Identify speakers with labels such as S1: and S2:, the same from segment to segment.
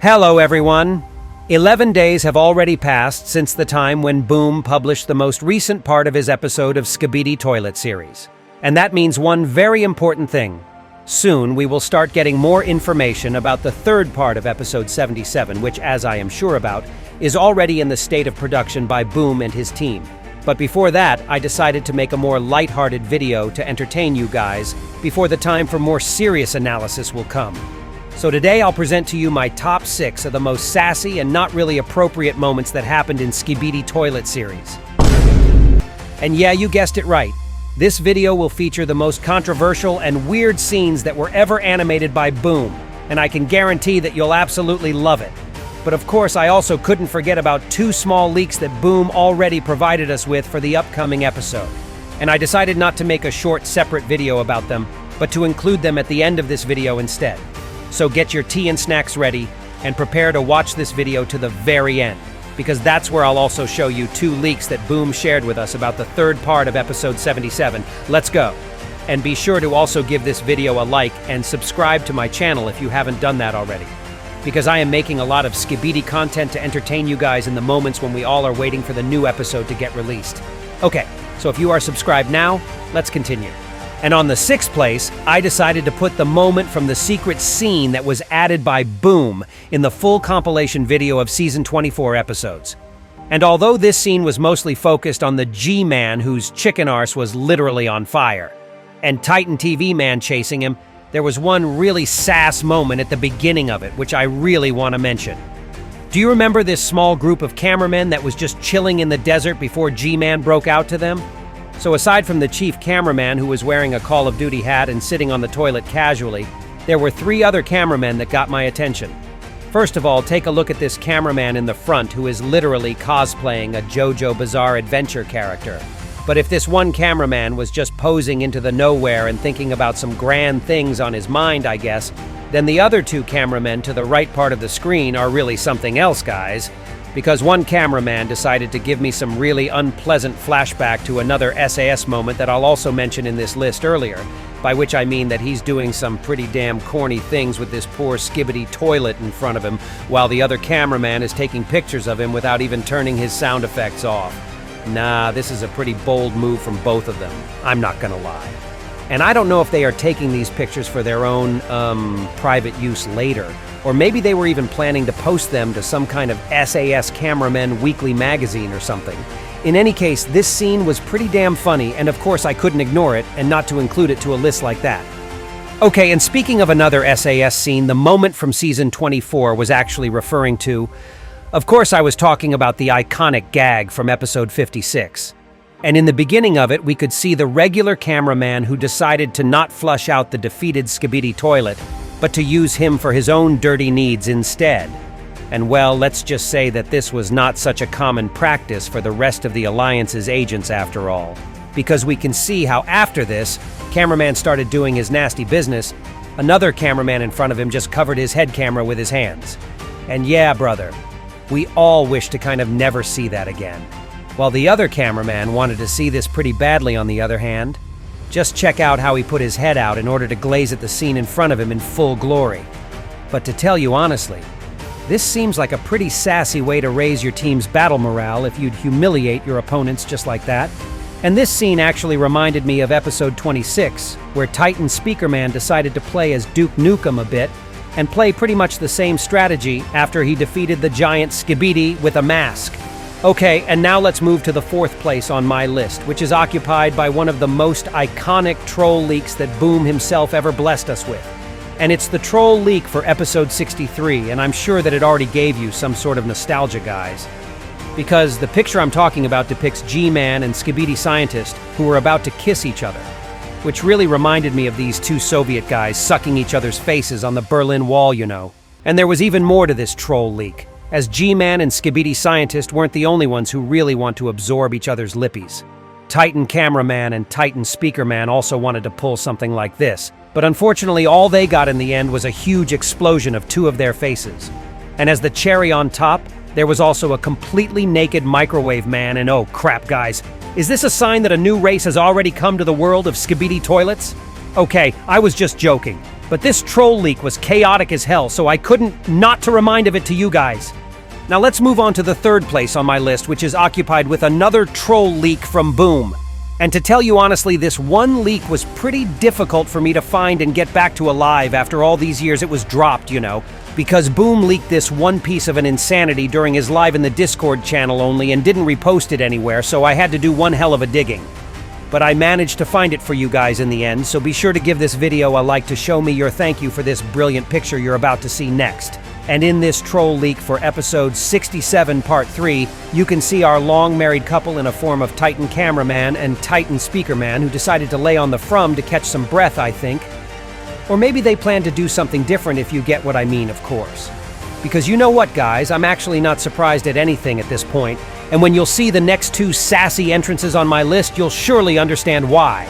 S1: Hello everyone! 11 days have already passed since the time when Boom published the most recent part of his episode of SKIBIDI Toilet series. And that means one very important thing. Soon we will start getting more information about the third part of episode 77, which, as I am sure about, is already in the state of production by Boom and his team. But before that, I decided to make a more lighthearted video to entertain you guys before the time for more serious analysis will come. So today I'll present to you my top 6 of the most sassy and not really appropriate moments that happened in SKIBIDI Toilet series. And yeah, you guessed it right. This video will feature the most controversial and weird scenes that were ever animated by Boom, and I can guarantee that you'll absolutely love it. But of course, I also couldn't forget about 2 small leaks that Boom already provided us with for the upcoming episode. And I decided not to make a short, separate video about them, but to include them at the end of this video instead. So get your tea and snacks ready, and prepare to watch this video to the very end, because that's where I'll also show you 2 leaks that Boom shared with us about the third part of episode 77. Let's go! And be sure to also give this video a like and subscribe to my channel if you haven't done that already, because I am making a lot of SKIBIDI content to entertain you guys in the moments when we all are waiting for the new episode to get released. Okay, so if you are subscribed now, let's continue. And on the 6th place, I decided to put the moment from the secret scene that was added by Boom in the full compilation video of Season 24 episodes. And although this scene was mostly focused on the G-Man whose chicken arse was literally on fire, and Titan TV Man chasing him, there was one really sass moment at the beginning of it, which I really want to mention. Do you remember this small group of cameramen that was just chilling in the desert before G-Man broke out to them? So aside from the chief cameraman who was wearing a Call of Duty hat and sitting on the toilet casually, there were 3 other cameramen that got my attention. First of all, take a look at this cameraman in the front who is literally cosplaying a JoJo Bizarre Adventure character. But if this one cameraman was just posing into the nowhere and thinking about some grand things on his mind, I guess, then the other 2 cameramen to the right part of the screen are really something else, guys. Because one cameraman decided to give me some really unpleasant flashback to another SAS moment that I'll also mention in this list earlier, by which I mean that he's doing some pretty damn corny things with this poor SKIBIDI toilet in front of him, while the other cameraman is taking pictures of him without even turning his sound effects off. Nah, this is a pretty bold move from both of them, I'm not gonna lie. And I don't know if they are taking these pictures for their own, private use later, or maybe they were even planning to post them to some kind of SAS Cameramen Weekly magazine or something. In any case, this scene was pretty damn funny, and of course I couldn't ignore it and not to include it to a list like that. Okay, and speaking of another SAS scene, the moment from Season 24 was actually referring to... Of course I was talking about the iconic gag from episode 56. And in the beginning of it, we could see the regular cameraman who decided to not flush out the defeated SKIBIDI toilet, but to use him for his own dirty needs instead. And well, let's just say that this was not such a common practice for the rest of the Alliance's agents after all. Because we can see how after this, cameraman started doing his nasty business, another cameraman in front of him just covered his head camera with his hands. And yeah, brother, we all wish to kind of never see that again. While the other cameraman wanted to see this pretty badly on the other hand. Just check out how he put his head out in order to glaze at the scene in front of him in full glory. But to tell you honestly, this seems like a pretty sassy way to raise your team's battle morale if you'd humiliate your opponents just like that. And this scene actually reminded me of episode 26, where Titan Speakerman decided to play as Duke Nukem a bit, and play pretty much the same strategy after he defeated the giant SKIBIDI with a mask. Okay, and now let's move to the 4th place on my list, which is occupied by one of the most iconic troll leaks that Boom himself ever blessed us with. And it's the troll leak for episode 63, and I'm sure that it already gave you some sort of nostalgia, guys. Because the picture I'm talking about depicts G-Man and SKIBIDI Scientist who were about to kiss each other, which really reminded me of these 2 Soviet guys sucking each other's faces on the Berlin Wall, you know. And there was even more to this troll leak, as G-Man and SKIBIDI Scientist weren't the only ones who really want to absorb each other's lippies. Titan Cameraman and Titan Speakerman also wanted to pull something like this, but unfortunately all they got in the end was a huge explosion of 2 of their faces. And as the cherry on top, there was also a completely naked microwave man, and oh crap guys, is this a sign that a new race has already come to the world of SKIBIDI toilets? Okay, I was just joking, But this troll leak was chaotic as hell, so I couldn't not to remind of it to you guys. Now let's move on to the third place on my list, which is occupied with another troll leak from Boom. And to tell you honestly, this one leak was pretty difficult for me to find and get back to alive after all these years it was dropped, you know, because Boom leaked this one piece of an insanity during his live in the Discord channel only and didn't repost it anywhere, so I had to do one hell of a digging. But I managed to find it for you guys in the end, so be sure to give this video a like to show me your thank you for this brilliant picture you're about to see next. And in this troll leak for episode 67 part 3, you can see our long married couple in a form of Titan cameraman and Titan speakerman who decided to lay on the from to catch some breath, I think. Or maybe they plan to do something different, if you get what I mean, of course. Because you know what, guys, I'm actually not surprised at anything at this point, and when you'll see the next two sassy entrances on my list, you'll surely understand why.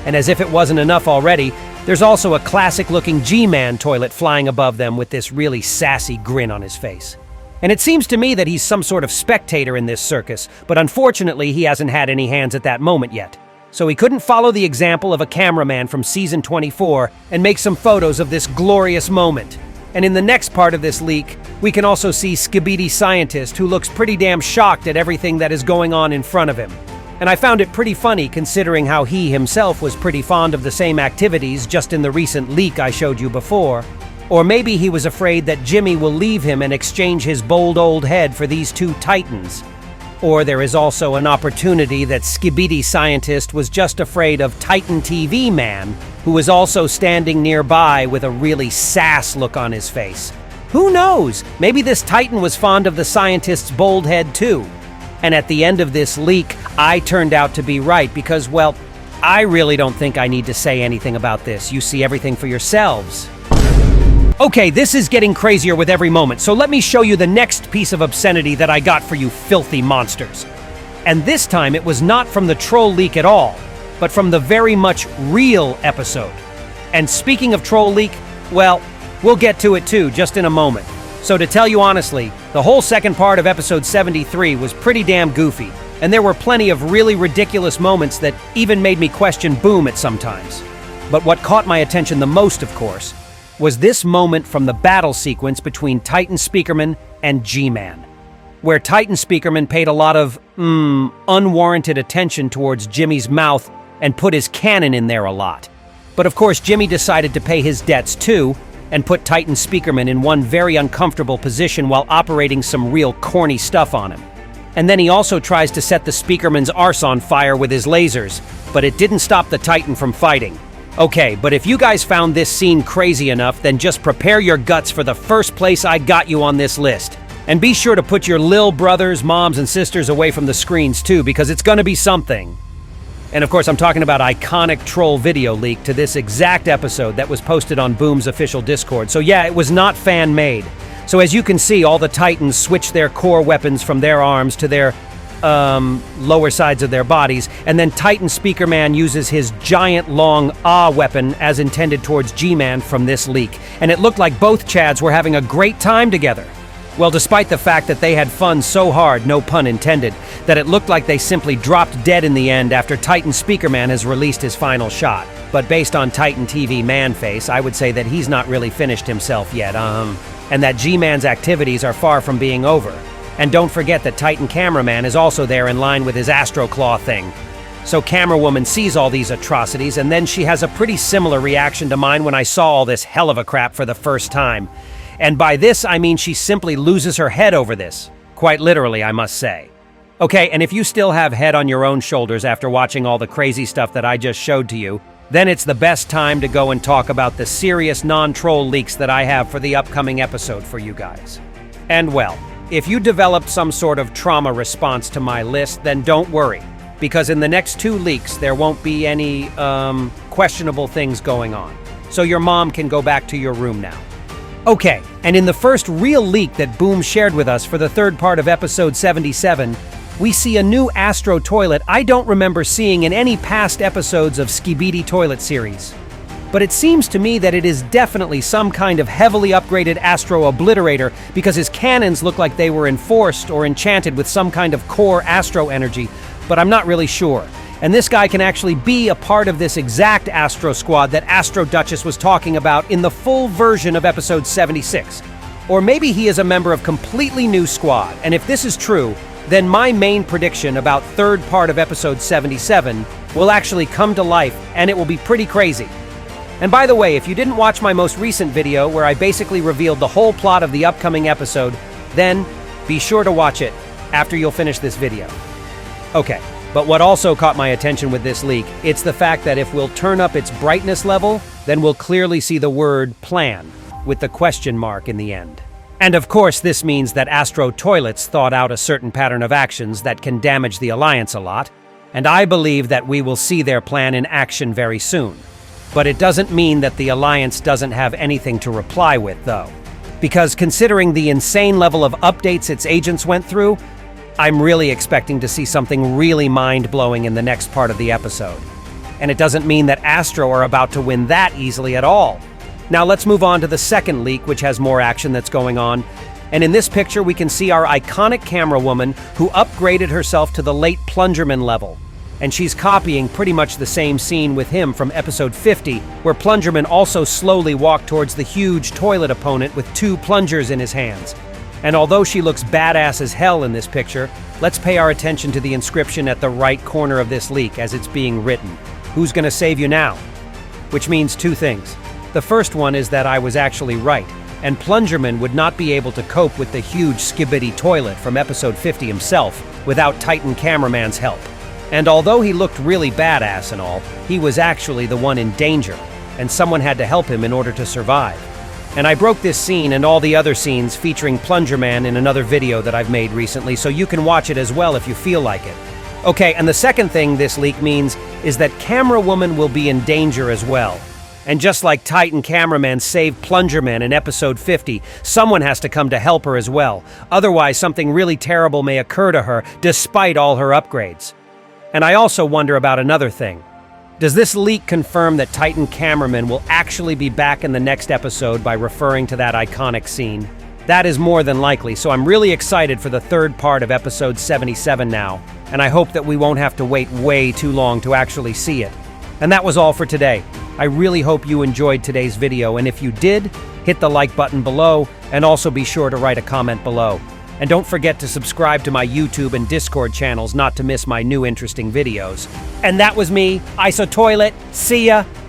S1: And as if it wasn't enough already, there's also a classic-looking G-Man toilet flying above them with this really sassy grin on his face. And it seems to me that he's some sort of spectator in this circus, but unfortunately he hasn't had any hands at that moment yet. So he couldn't follow the example of a cameraman from season 24 and make some photos of this glorious moment. And in the next part of this leak, we can also see SKIBIDI Scientist, who looks pretty damn shocked at everything that is going on in front of him. And I found it pretty funny considering how he himself was pretty fond of the same activities just in the recent leak I showed you before. Or maybe he was afraid that Jimmy will leave him and exchange his bold old head for these two titans. Or there is also an opportunity that SKIBIDI Scientist was just afraid of Titan TV Man, who was also standing nearby with a really sass look on his face. Who knows? Maybe this Titan was fond of the Scientist's bold head too. And at the end of this leak, I turned out to be right because, well, I really don't think I need to say anything about this. You see everything for yourselves. Okay, this is getting crazier with every moment, so let me show you the next piece of obscenity that I got for you filthy monsters. And this time it was not from the troll leak at all, but from the very much real episode. And speaking of troll leak, well, we'll get to it too, just in a moment. So to tell you honestly, the whole second part of episode 73 was pretty damn goofy, and there were plenty of really ridiculous moments that even made me question Boom at some times. But what caught my attention the most, of course, was this moment from the battle sequence between Titan Speakerman and G-Man, where Titan Speakerman paid a lot of, unwarranted attention towards Jimmy's mouth and put his cannon in there a lot. But of course, Jimmy decided to pay his debts too, and put Titan Speakerman in one very uncomfortable position while operating some real corny stuff on him. And then he also tries to set the Speakerman's arse on fire with his lasers, but it didn't stop the Titan from fighting. Okay, but if you guys found this scene crazy enough, then just prepare your guts for the first place I got you on this list. And be sure to put your lil brothers, moms, and sisters away from the screens too, because it's gonna be something. And of course, I'm talking about iconic troll video leak to this exact episode that was posted on Boom's official Discord. So yeah, it was not fan-made. So as you can see, all the Titans switch their core weapons from their arms to their lower sides of their bodies, and then Titan Speakerman uses his giant long weapon as intended towards G-Man from this leak. And it looked like both Chads were having a great time together. Well, despite the fact that they had fun so hard, no pun intended, that it looked like they simply dropped dead in the end after Titan Speakerman has released his final shot. But based on Titan TV Man-Face, I would say that he's not really finished himself yet, and that G-Man's activities are far from being over. And don't forget that Titan Cameraman is also there in line with his Astro Claw thing. So Camerawoman sees all these atrocities, and then she has a pretty similar reaction to mine when I saw all this hell of a crap for the first time. And by this, I mean she simply loses her head over this. Quite literally, I must say. Okay, and if you still have head on your own shoulders after watching all the crazy stuff that I just showed to you, then it's the best time to go and talk about the serious non-troll leaks that I have for the upcoming episode for you guys. And well, if you developed some sort of trauma response to my list, then don't worry, because in the next two leaks, there won't be any, questionable things going on. So your mom can go back to your room now. Okay, and in the first real leak that Boom shared with us for the third part of episode 77, we see a new Astro toilet I don't remember seeing in any past episodes of SKIBIDI Toilet series. But it seems to me that it is definitely some kind of heavily upgraded Astro Obliterator because his cannons look like they were enforced or enchanted with some kind of core Astro energy, but I'm not really sure. And this guy can actually be a part of this exact Astro Squad that Astro Duchess was talking about in the full version of episode 76. Or maybe he is a member of completely new squad, and if this is true, then my main prediction about third part of episode 77 will actually come to life, and it will be pretty crazy. And by the way, if you didn't watch my most recent video where I basically revealed the whole plot of the upcoming episode, then be sure to watch it after you'll finish this video. Okay, but what also caught my attention with this leak, it's the fact that if we'll turn up its brightness level, then we'll clearly see the word plan with the question mark in the end. And of course, this means that SKIBIDI thought out a certain pattern of actions that can damage the Alliance a lot, and I believe that we will see their plan in action very soon. But it doesn't mean that the Alliance doesn't have anything to reply with, though. Because considering the insane level of updates its agents went through, I'm really expecting to see something really mind-blowing in the next part of the episode. And it doesn't mean that Astro are about to win that easily at all. Now let's move on to the second leak, which has more action that's going on. And in this picture, we can see our iconic camera woman who upgraded herself to the late Plungerman level. And she's copying pretty much the same scene with him from episode 50, where Plungerman also slowly walked towards the huge toilet opponent with 2 plungers in his hands. And although she looks badass as hell in this picture, let's pay our attention to the inscription at the right corner of this leak as it's being written. Who's gonna save you now? Which means 2 things. The first one is that I was actually right, and Plungerman would not be able to cope with the huge SKIBIDI toilet from episode 50 himself without Titan Cameraman's help. And although he looked really badass and all, he was actually the one in danger, and someone had to help him in order to survive. And I broke this scene and all the other scenes featuring Plungerman in another video that I've made recently, so you can watch it as well if you feel like it. Okay, and the second thing this leak means is that Camera Woman will be in danger as well. And just like Titan Cameraman saved Plungerman in episode 50, someone has to come to help her as well. Otherwise, something really terrible may occur to her despite all her upgrades. And I also wonder about another thing. Does this leak confirm that Titan Cameraman will actually be back in the next episode by referring to that iconic scene? That is more than likely, so I'm really excited for the third part of episode 77 now, and I hope that we won't have to wait way too long to actually see it. And that was all for today. I really hope you enjoyed today's video, and if you did, hit the like button below, and also be sure to write a comment below. And don't forget to subscribe to my YouTube and Discord channels not to miss my new interesting videos. And that was me, ISOTOILET. See ya!